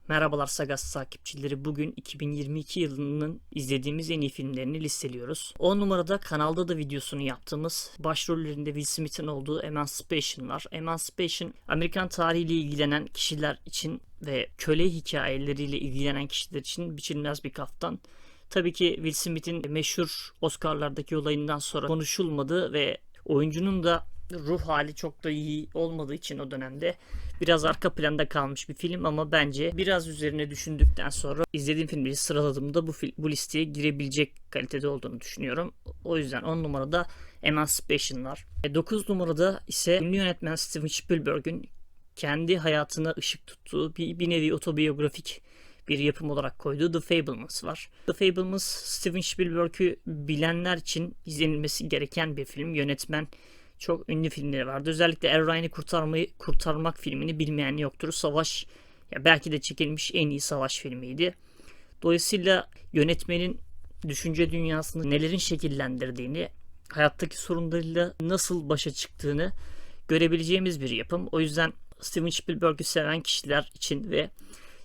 Merhabalar Sagas takipçileri. Bugün 2022 yılının izlediğimiz en iyi filmlerini listeliyoruz. 10 numarada kanalda da videosunu yaptığımız başrollerinde Will Smith'in olduğu Emancipation var. Emancipation, Amerikan tarihiyle ilgilenen kişiler için ve köle hikayeleriyle ilgilenen kişiler için biçilmez bir kaftan. Tabii ki Will Smith'in meşhur Oscar'lardaki olayından sonra konuşulmadı ve oyuncunun da ruh hali çok da iyi olmadığı için o dönemde biraz arka planda kalmış bir film, ama bence biraz üzerine düşündükten sonra izlediğim filmleri sıraladığımda bu listeye girebilecek kalitede olduğunu düşünüyorum. O yüzden 10 numarada Emancipation var. 9 numarada ise ünlü yönetmen Steven Spielberg'ün kendi hayatına ışık tuttuğu bir nevi otobiyografik bir yapım olarak koyduğu The Fabelmans var. The Fabelmans, Steven Spielberg'ü bilenler için izlenilmesi gereken bir film. Yönetmen çok ünlü filmleri vardı. Özellikle Er Ryan'ı kurtarmak filmini bilmeyen yoktur. Savaş, ya belki de çekilmiş en iyi savaş filmiydi. Dolayısıyla yönetmenin düşünce dünyasını nelerin şekillendirdiğini, hayattaki sorunlarıyla nasıl başa çıktığını görebileceğimiz bir yapım. O yüzden Steven Spielberg'ü seven kişiler için ve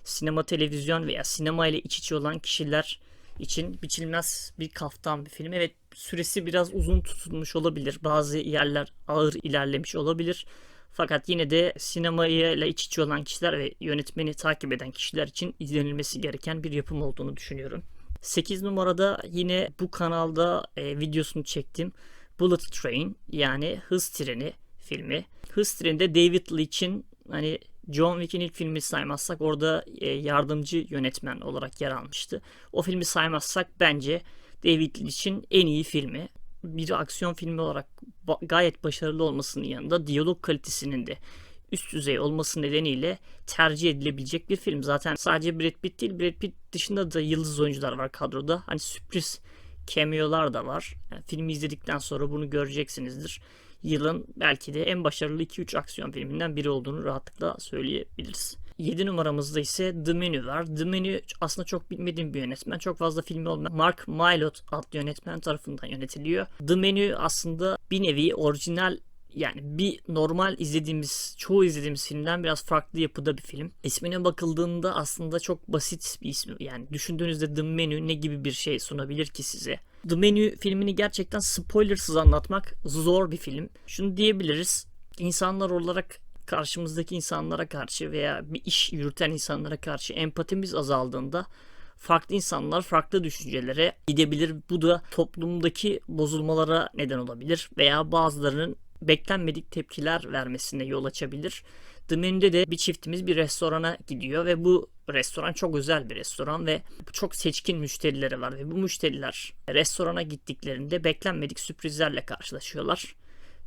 sinema, televizyon veya sinema ile iç içe olan kişiler için biçilmez bir kaftan bir film. Evet, süresi biraz uzun tutulmuş olabilir. Bazı yerler ağır ilerlemiş olabilir. Fakat yine de sinemayla iç içe olan kişiler ve yönetmeni takip eden kişiler için izlenilmesi gereken bir yapım olduğunu düşünüyorum. 8 numarada yine bu kanalda videosunu çektim. Bullet Train, yani Hız Treni filmi. Hız Treni'de David Leitch'in, hani John Wick'in ilk filmini saymazsak, orada yardımcı yönetmen olarak yer almıştı. O filmi saymazsak bence David Leitch'in en iyi filmi. Bir aksiyon filmi olarak gayet başarılı olmasının yanında diyalog kalitesinin de üst düzey olması nedeniyle tercih edilebilecek bir film. Zaten sadece Brad Pitt değil, Brad Pitt dışında da yıldız oyuncular var kadroda. Hani sürpriz cameo'lar da var. Yani filmi izledikten sonra bunu göreceksinizdir. Yılın belki de en başarılı 2-3 aksiyon filminden biri olduğunu rahatlıkla söyleyebiliriz. 7 numaramızda ise The Menu var. The Menu aslında çok bilmediğim bir yönetmen. Çok fazla filmi olmayan Mark Mylod adlı yönetmen tarafından yönetiliyor. The Menu aslında bir nevi orijinal, yani bir normal çoğu izlediğimiz filmden biraz farklı yapıda bir film. İsmine bakıldığında aslında çok basit bir ismi. Yani düşündüğünüzde The Menu ne gibi bir şey sunabilir ki size? The Menu filmini gerçekten spoilersız anlatmak zor bir film. Şunu diyebiliriz: İnsanlar olarak karşımızdaki insanlara karşı veya bir iş yürüten insanlara karşı empatimiz azaldığında farklı insanlar farklı düşüncelere gidebilir. Bu da toplumdaki bozulmalara neden olabilir veya bazılarının beklenmedik tepkiler vermesine yol açabilir. The Menu'de de bir çiftimiz bir restorana gidiyor ve bu restoran çok özel bir restoran ve çok seçkin müşterileri var ve bu müşteriler restorana gittiklerinde beklenmedik sürprizlerle karşılaşıyorlar.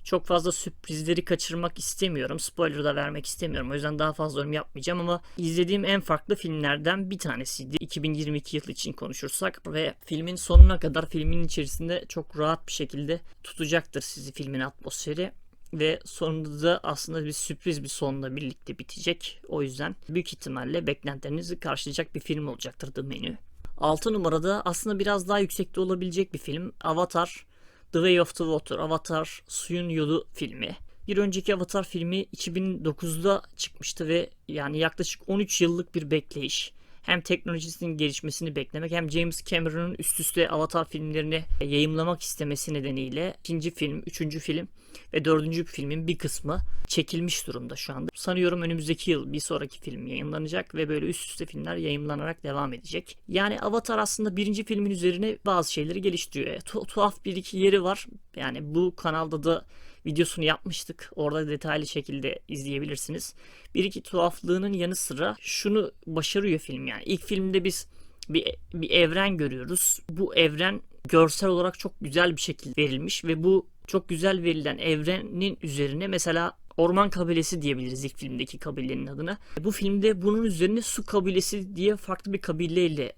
Çok fazla sürprizleri kaçırmak istemiyorum. Spoiler da vermek istemiyorum. O yüzden daha fazla yorum yapmayacağım, ama izlediğim en farklı filmlerden bir tanesiydi 2022 yılı için konuşursak, ve filmin sonuna kadar filmin içerisinde çok rahat bir şekilde tutacaktır sizi filmin atmosferi. Ve sonunda da aslında bir sürpriz bir sonla birlikte bitecek. O yüzden büyük ihtimalle beklentilerinizi karşılayacak bir film olacaktır The Menu. 6 numarada aslında biraz daha yüksekte olabilecek bir film. Avatar The Way of the Water, Avatar Suyun Yolu filmi. Bir önceki Avatar filmi 2009'da çıkmıştı ve yani yaklaşık 13 yıllık bir bekleyiş. Hem teknolojisinin gelişmesini beklemek, hem James Cameron'ın üst üste Avatar filmlerini yayımlamak istemesi nedeniyle ikinci film, üçüncü film ve dördüncü filmin bir kısmı çekilmiş durumda şu anda. Sanıyorum önümüzdeki yıl bir sonraki film yayınlanacak ve böyle üst üste filmler yayımlanarak devam edecek. Yani Avatar aslında birinci filmin üzerine bazı şeyleri geliştiriyor. Tuhaf bir iki yeri var. Yani bu kanalda da videosunu yapmıştık. Orada detaylı şekilde izleyebilirsiniz. Bir iki tuhaflığının yanı sıra şunu başarıyor film yani. İlk filmde biz bir evren görüyoruz. Bu evren görsel olarak çok güzel bir şekilde verilmiş ve bu çok güzel verilen evrenin üzerine mesela Orman Kabilesi diyebiliriz ilk filmdeki kabilenin adına. Bu filmde bunun üzerine Su Kabilesi diye farklı bir kabileyle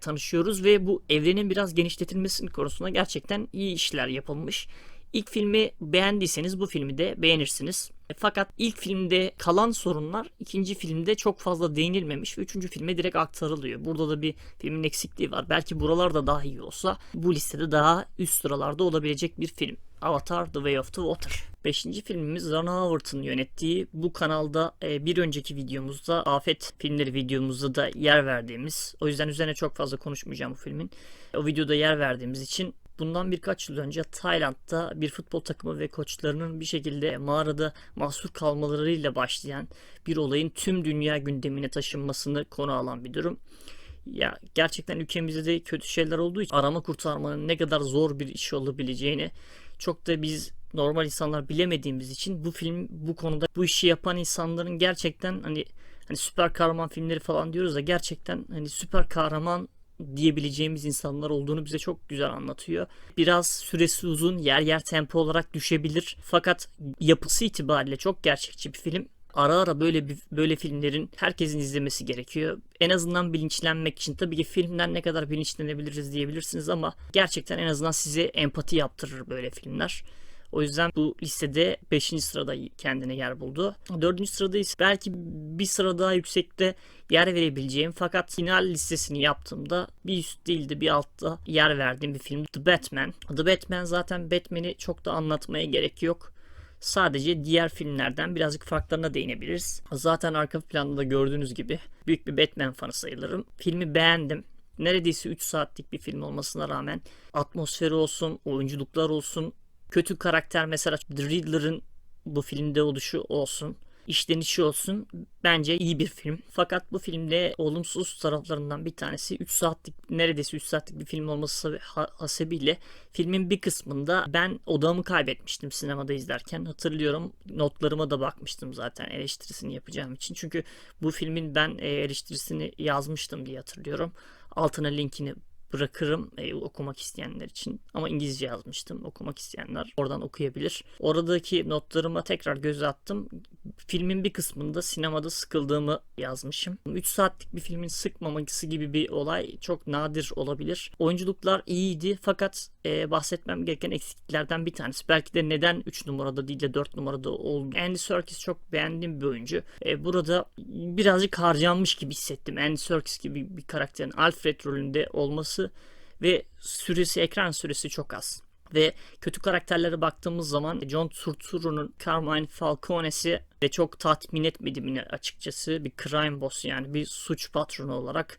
tanışıyoruz ve bu evrenin biraz genişletilmesi konusunda gerçekten iyi işler yapılmış. İlk filmi beğendiyseniz bu filmi de beğenirsiniz. Fakat ilk filmde kalan sorunlar ikinci filmde çok fazla değinilmemiş ve üçüncü filme direkt aktarılıyor. Burada da bir filmin eksikliği var. Belki buralarda daha iyi olsa bu listede daha üst sıralarda olabilecek bir film. Avatar: The Way of the Water. Beşinci filmimiz Ron Howard'ın yönettiği, bu kanalda bir önceki videomuzda, Afet filmleri videomuzda da yer verdiğimiz, o yüzden üzerine çok fazla konuşmayacağım bu filmin. O videoda yer verdiğimiz için bundan birkaç yıl önce Tayland'da bir futbol takımı ve koçlarının bir şekilde mağarada mahsur kalmalarıyla başlayan bir olayın tüm dünya gündemine taşınmasını konu alan bir durum. Ya gerçekten ülkemizde de kötü şeyler olduğu için arama kurtarmanın ne kadar zor bir iş olabileceğini çok da biz normal insanlar bilemediğimiz için bu film bu konuda bu işi yapan insanların gerçekten hani süper kahraman filmleri falan diyoruz da gerçekten hani süper kahraman diyebileceğimiz insanlar olduğunu bize çok güzel anlatıyor. Biraz süresi uzun, yer yer tempo olarak düşebilir. Fakat yapısı itibariyle çok gerçekçi bir film. Ara ara böyle filmlerin herkesin izlemesi gerekiyor. En azından bilinçlenmek için. Tabii ki filmden ne kadar bilinçlenebiliriz diyebilirsiniz ama gerçekten en azından size empati yaptırır böyle filmler. O yüzden bu listede 5. sırada kendine yer buldu. 4. sırada ise belki bir sıra daha yüksekte yer verebileceğim fakat final listesini yaptığımda bir üst değildi bir altta yer verdiğim bir film The Batman. The Batman zaten Batman'i çok da anlatmaya gerek yok. Sadece diğer filmlerden birazcık farklarına değinebiliriz. Zaten arka planda da gördüğünüz gibi büyük bir Batman fanı sayılırım. Filmi beğendim. Neredeyse 3 saatlik bir film olmasına rağmen atmosferi olsun, oyunculuklar olsun, kötü karakter mesela The Riddler'ın bu filmde oluşu olsun, işlenişi olsun, bence iyi bir film. Fakat bu filmde olumsuz taraflarından bir tanesi neredeyse 3 saatlik bir film olması hasebiyle filmin bir kısmında ben odağımı kaybetmiştim sinemada izlerken. Hatırlıyorum, notlarıma da bakmıştım zaten eleştirisini yapacağım için. Çünkü bu filmin ben eleştirisini yazmıştım diye hatırlıyorum. Altına linkini bırakırım okumak isteyenler için. Ama İngilizce yazmıştım. Okumak isteyenler oradan okuyabilir. Oradaki notlarıma tekrar göz attım. Filmin bir kısmında sinemada sıkıldığımı yazmışım. 3 saatlik bir filmin sıkmaması gibi bir olay çok nadir olabilir. Oyunculuklar iyiydi fakat bahsetmem gereken eksikliklerden bir tanesi. Belki de neden 3 numarada değil de 4 numarada oldu. Andy Serkis çok beğendiğim bir oyuncu. Burada birazcık harcanmış gibi hissettim. Andy Serkis gibi bir karakterin Alfred rolünde olması ve ekran süresi çok az. Ve kötü karakterlere baktığımız zaman John Turturro'nun Carmine Falcone'si de çok tatmin etmedi beni açıkçası. Bir crime boss, yani bir suç patronu olarak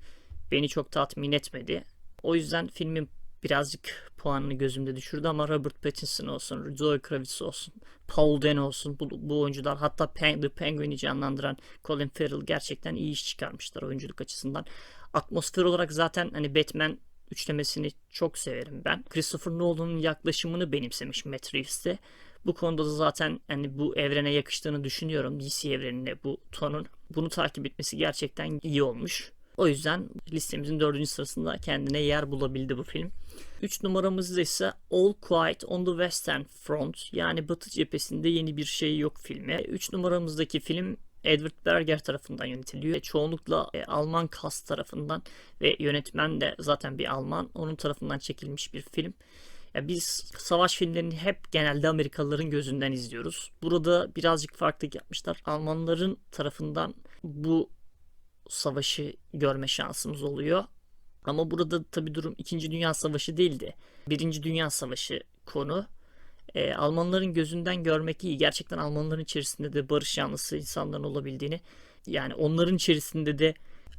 beni çok tatmin etmedi. O yüzden filmin birazcık puanını gözümde düşürdü ama Robert Pattinson olsun, Zoe Kravitz olsun, Paul Dano olsun, bu oyuncular, hatta The Penguin'i canlandıran Colin Farrell gerçekten iyi iş çıkarmışlar oyunculuk açısından. Atmosfer olarak zaten hani Batman üçlemesini çok severim ben. Christopher Nolan'ın yaklaşımını benimsemiş Matt Reeves'te. Bu konuda da zaten hani bu evrene yakıştığını düşünüyorum. DC evrenine bu tonun. Bunu takip etmesi gerçekten iyi olmuş. O yüzden listemizin 4. sırasında kendine yer bulabildi bu film. 3 numaramızda ise All Quiet on the Western Front, yani Batı cephesinde yeni bir şey yok filmi. 3 numaramızdaki film Edward Berger tarafından yönetiliyor. Çoğunlukla Alman cast tarafından ve yönetmen de zaten bir Alman. Onun tarafından çekilmiş bir film. Ya biz savaş filmlerini hep genelde Amerikalıların gözünden izliyoruz. Burada birazcık farklılık yapmışlar. Almanların tarafından bu savaşı görme şansımız oluyor. Ama burada tabii durum 2. Dünya Savaşı değildi. 1. Dünya Savaşı konu. Almanların gözünden görmek iyi. Gerçekten Almanların içerisinde de barış yanlısı insanların olabildiğini, yani onların içerisinde de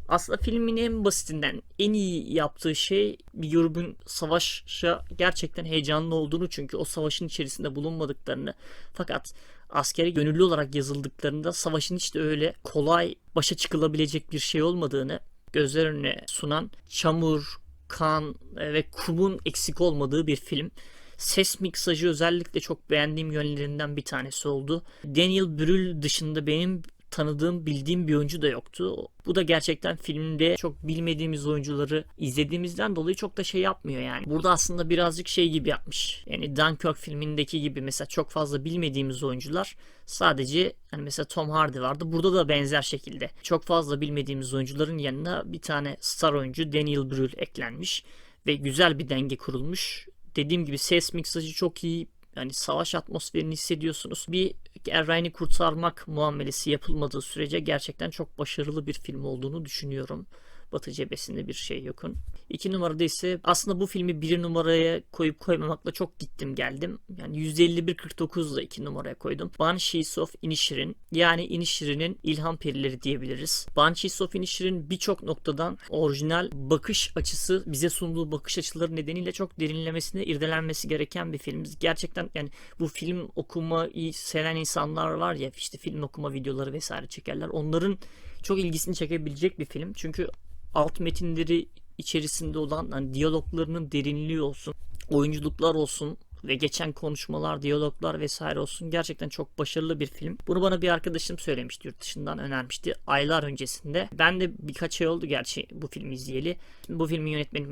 aslında filmin en basitinden en iyi yaptığı şey bir grubun savaşa gerçekten heyecanlı olduğunu, çünkü o savaşın içerisinde bulunmadıklarını fakat askere gönüllü olarak yazıldıklarında savaşın hiç de öyle kolay başa çıkılabilecek bir şey olmadığını gözler önüne sunan, çamur, kan ve kumun eksik olmadığı bir film. Ses miksajı özellikle çok beğendiğim yönlerinden bir tanesi oldu. Daniel Brühl dışında benim tanıdığım, bildiğim bir oyuncu da yoktu. Bu da gerçekten filmde çok bilmediğimiz oyuncuları izlediğimizden dolayı çok da şey yapmıyor yani. Burada aslında birazcık şey gibi yapmış. Yani Dunkirk filmindeki gibi mesela çok fazla bilmediğimiz oyuncular, sadece hani mesela Tom Hardy vardı. Burada da benzer şekilde çok fazla bilmediğimiz oyuncuların yanına bir tane star oyuncu Daniel Brühl eklenmiş ve güzel bir denge kurulmuş. Dediğim gibi ses miksajı çok iyi. Yani savaş atmosferini hissediyorsunuz. Bir Ryan'i kurtarmak muamelesi yapılmadığı sürece gerçekten çok başarılı bir film olduğunu düşünüyorum. Batı cephesinde bir şey yokun. 2 numarada ise aslında bu filmi 1 numaraya koyup koymamakla çok gittim geldim. Yani %51-49'la 2 numaraya koydum. Banshees of Inisherin, yani Inisherin'in ilham perileri diyebiliriz. Banshees of Inisherin birçok noktadan orijinal bakış açısı, bize sunduğu bakış açıları nedeniyle çok derinlemesine irdelenmesi gereken bir film. Gerçekten yani bu film okumayı seven insanlar var ya, işte film okuma videoları vesaire çekerler. Onların çok ilgisini çekebilecek bir film. Çünkü alt metinleri içerisinde olan hani diyaloglarının derinliği olsun, oyunculuklar olsun ve geçen konuşmalar, diyaloglar vesaire olsun, gerçekten çok başarılı bir film. Bunu bana bir arkadaşım söylemişti, yurt dışından önermişti aylar öncesinde. Ben de birkaç ay oldu gerçi bu filmi izleyeli. Bu filmin yönetmeni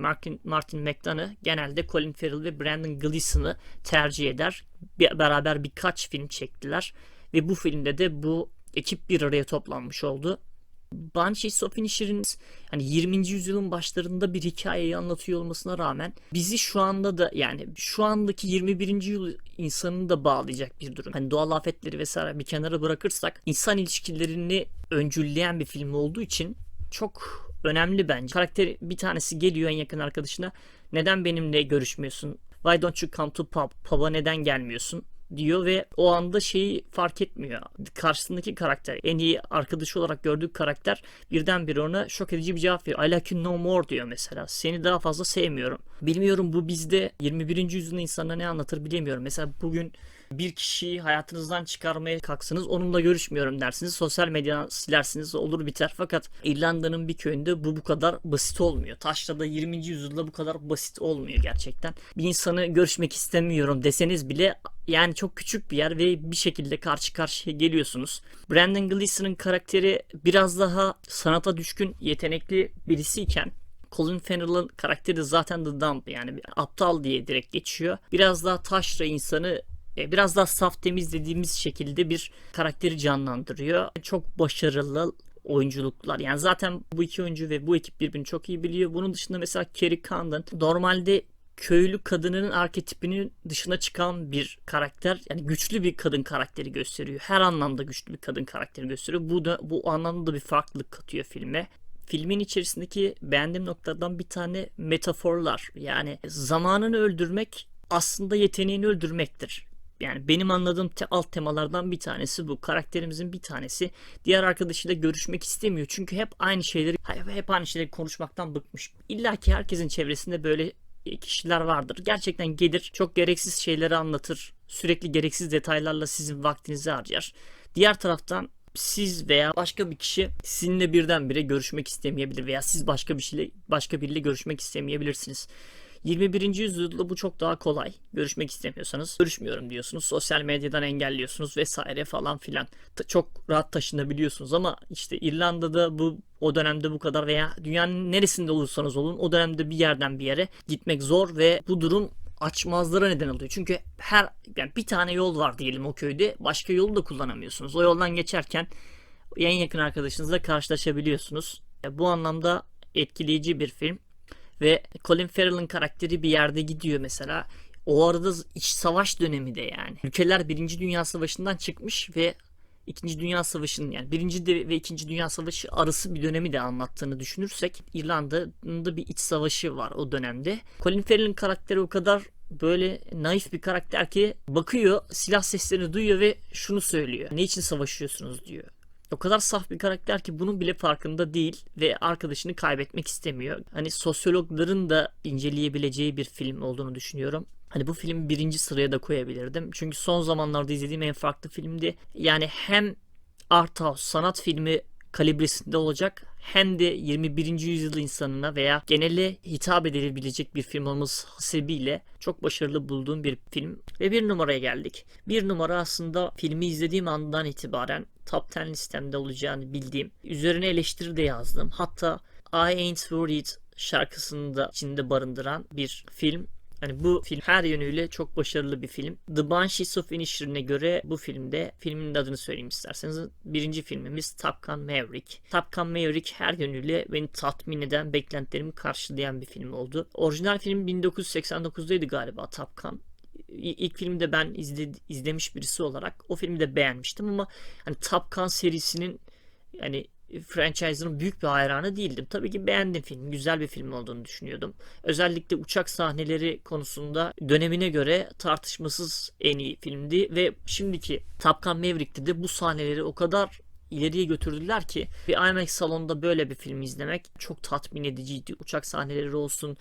Martin McDonagh genelde Colin Farrell ve Brendan Gleeson'ı tercih eder. Beraber birkaç film çektiler ve bu filmde de bu ekip bir araya toplanmış oldu. Banshees of Inisherin hani 20. yüzyılın başlarında bir hikayeyi anlatıyor olmasına rağmen bizi şu anda da, yani şu andaki 21. yıl insanını da bağlayacak bir durum. Hani doğal afetleri vesaire bir kenara bırakırsak insan ilişkilerini öncülleyen bir film olduğu için çok önemli bence. Karakter bir tanesi geliyor en yakın arkadaşına, neden benimle görüşmüyorsun? Why don't you come to pub? Pub'a neden gelmiyorsun? Diyor ve o anda şeyi fark etmiyor. Karşısındaki karakter, en iyi arkadaşı olarak gördüğü karakter birdenbire ona şok edici bir cevap veriyor. I like you no more diyor mesela. Seni daha fazla sevmiyorum. Bilmiyorum bu bizde 21. yüzyılın insanına ne anlatır bilemiyorum. Mesela bugün bir kişiyi hayatınızdan çıkarmaya kalksınız, onunla görüşmüyorum dersiniz, sosyal medyadan silersiniz, olur biter. Fakat İrlanda'nın bir köyünde bu kadar basit olmuyor. Taşra'da 20. yüzyılda bu kadar basit olmuyor gerçekten. Bir insanı görüşmek istemiyorum deseniz bile yani çok küçük bir yer ve bir şekilde karşı karşıya geliyorsunuz. Brendan Gleeson'ın karakteri biraz daha sanata düşkün, yetenekli birisiyken Colin Farrell'ın karakteri de zaten The Dump, yani aptal diye direkt geçiyor. Biraz daha taşra insanı, biraz daha saf temiz dediğimiz şekilde bir karakteri canlandırıyor. Çok başarılı oyunculuklar. Yani zaten bu iki oyuncu ve bu ekip birbirini çok iyi biliyor. Bunun dışında mesela Kerry Condon normalde köylü kadının arketipinin dışına çıkan bir karakter. Yani güçlü bir kadın karakteri gösteriyor. Her anlamda güçlü bir kadın karakteri gösteriyor. Bu anlamda da bir farklılık katıyor filme. Filmin içerisindeki beğendiğim noktadan bir tane metaforlar. Yani zamanını öldürmek aslında yeteneğini öldürmektir. Yani benim anladığım alt temalardan bir tanesi bu. Karakterimizin bir tanesi diğer arkadaşıyla görüşmek istemiyor. Çünkü hep aynı şeyleri konuşmaktan bıkmış. İlla ki herkesin çevresinde böyle kişiler vardır. Gerçekten gelir, çok gereksiz şeyleri anlatır. Sürekli gereksiz detaylarla sizin vaktinizi harcar. Diğer taraftan siz veya başka bir kişi sizinle birdenbire görüşmek istemeyebilir veya siz başka biriyle görüşmek istemeyebilirsiniz. 21. yüzyılda bu çok daha kolay. Görüşmek istemiyorsanız görüşmüyorum diyorsunuz. Sosyal medyadan engelliyorsunuz vesaire falan filan. Çok rahat taşınabiliyorsunuz ama işte İrlanda'da o dönemde bu kadar veya dünyanın neresinde olursanız olun o dönemde bir yerden bir yere gitmek zor ve bu durum açmazlara neden oluyor. Çünkü yani bir tane yol var diyelim o köyde. Başka yolu da kullanamıyorsunuz. O yoldan geçerken en yakın arkadaşınızla karşılaşabiliyorsunuz. Bu anlamda etkileyici bir film. Ve Colin Farrell'ın karakteri bir yerde gidiyor mesela. O arada iç savaş dönemi de yani. Ülkeler 1. Dünya Savaşı'ndan çıkmış ve 2. Dünya Savaşı'nın, yani 1. ve 2. Dünya Savaşı arası bir dönemi de anlattığını düşünürsek İrlanda'nın da bir iç savaşı var o dönemde. Colin Farrell'ın karakteri o kadar böyle naif bir karakter ki bakıyor, silah seslerini duyuyor ve şunu söylüyor. Ne için savaşıyorsunuz diyor. O kadar saf bir karakter ki bunun bile farkında değil ve arkadaşını kaybetmek istemiyor. Hani sosyologların da inceleyebileceği bir film olduğunu düşünüyorum. Hani bu filmi 1. sıraya da koyabilirdim. Çünkü son zamanlarda izlediğim en farklı filmdi. Yani hem art house sanat filmi kalibresinde olacak hem de 21. yüzyıl insanına veya genele hitap edilebilecek bir film olması hasebiyle çok başarılı bulduğum bir film. Ve 1 numaraya geldik. 1 numara aslında filmi izlediğim andan itibaren Top 10 listemde olacağını bildiğim, üzerine eleştiri de yazdım. Hatta I Ain't Worried şarkısını da içinde barındıran bir film. Hani bu film her yönüyle çok başarılı bir film. The Banshees of Inisherin'e göre bu filmin adını söyleyeyim isterseniz. 1. filmimiz Top Gun Maverick. Top Gun Maverick her yönüyle beni tatmin eden, beklentilerimi karşılayan bir film oldu. Orijinal film 1989'daydı galiba Top Gun. İlk filmi de ben izlemiş birisi olarak o filmi de beğenmiştim ama hani Top Gun serisinin yani franchise'ın büyük bir hayranı değildim. Tabii ki beğendim filmi. Güzel bir film olduğunu düşünüyordum. Özellikle uçak sahneleri konusunda dönemine göre tartışmasız en iyi filmdi ve şimdiki Top Gun Maverick'te de bu sahneleri o kadar ileriye götürdüler ki bir IMAX salonda böyle bir film izlemek çok tatmin ediciydi. Uçak sahneleri olsun,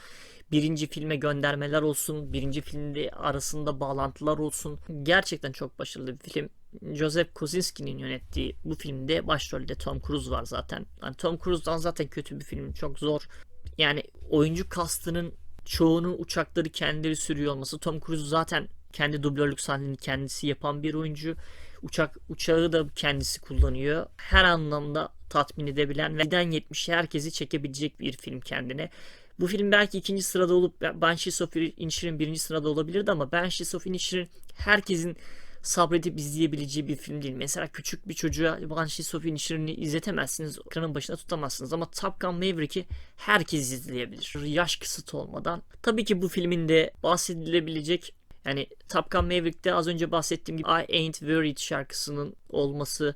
birinci filme göndermeler olsun, birinci filmde arasında bağlantılar olsun. Gerçekten çok başarılı bir film. Joseph Kosinski'nin yönettiği bu filmde başrolde Tom Cruise var zaten. Yani Tom Cruise'dan zaten kötü bir film çok zor. Yani oyuncu kastının çoğunun uçakları kendileri sürüyor olması. Tom Cruise zaten kendi dublörlük sahnelerini kendisi yapan bir oyuncu. Uçağı da kendisi kullanıyor. Her anlamda tatmin edebilen ve 7'den 70'e herkesi çekebilecek bir film kendine. Bu film belki ikinci sırada olup Banshees of Inisherin birinci sırada olabilirdi ama Banshees of Inisherin herkesin sabredip izleyebileceği bir film değil. Mesela küçük bir çocuğa Banshees of Inisherin'i izletemezsiniz. Ekranın başına tutamazsınız ama Top Gun Maverick'i herkes izleyebilir. Yaş kısıtı olmadan. Tabii ki bu filmin de bahsedilebilecek, yani Top Gun Maverick'te az önce bahsettiğim gibi I Ain't Worried şarkısının olması,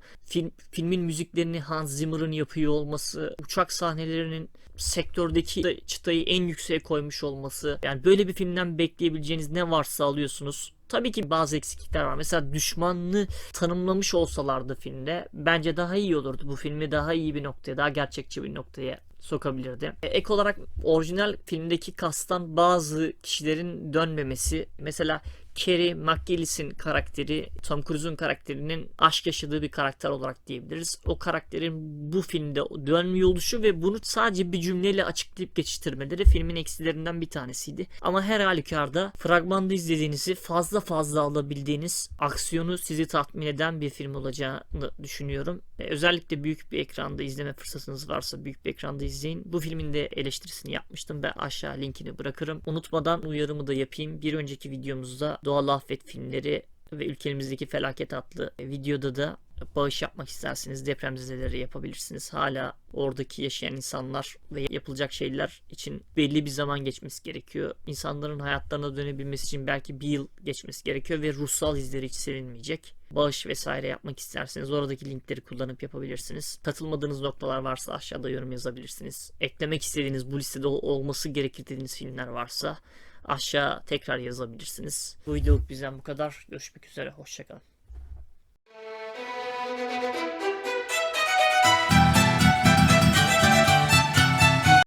filmin müziklerini Hans Zimmer'ın yapıyor olması, uçak sahnelerinin sektördeki çıtayı en yükseğe koymuş olması. Yani böyle bir filmden bekleyebileceğiniz ne varsa alıyorsunuz. Tabii ki bazı eksiklikler var. Mesela düşmanını tanımlamış olsalardı filmde bence daha iyi olurdu. Bu filmi daha iyi bir noktaya, daha gerçekçi bir noktaya sokabilirdi. Ek olarak orijinal filmdeki kastan bazı kişilerin dönmemesi. Mesela Carey McGillis'in karakteri Tom Cruise'un karakterinin aşk yaşadığı bir karakter olarak diyebiliriz. O karakterin bu filmde dönmüyor oluşu ve bunu sadece bir cümleyle açıklayıp geçiştirmeleri filmin eksilerinden bir tanesiydi. Ama her halükarda fragmanda izlediğinizi fazla alabildiğiniz, aksiyonu sizi tatmin eden bir film olacağını düşünüyorum. Özellikle büyük bir ekranda izleme fırsatınız varsa büyük bir ekranda izleyin. Bu filmin de eleştirisini yapmıştım ve aşağı linkini bırakırım. Unutmadan uyarımı da yapayım. Bir önceki videomuzda Doğal Afet filmleri ve ülkemizdeki felaket adlı videoda da bağış yapmak isterseniz depremzedelere yapabilirsiniz. Hala oradaki yaşayan insanlar ve yapılacak şeyler için belli bir zaman geçmesi gerekiyor. İnsanların hayatlarına dönebilmesi için belki bir yıl geçmesi gerekiyor ve ruhsal izleri hiç silinmeyecek. Bağış vesaire yapmak isterseniz oradaki linkleri kullanıp yapabilirsiniz. Katılmadığınız noktalar varsa aşağıda yorum yazabilirsiniz. Eklemek istediğiniz, bu listede olması gerekir dediğiniz filmler varsa aşağı tekrar yazabilirsiniz. Bu videoluk bizden bu kadar. Görüşmek üzere. Hoşçakalın.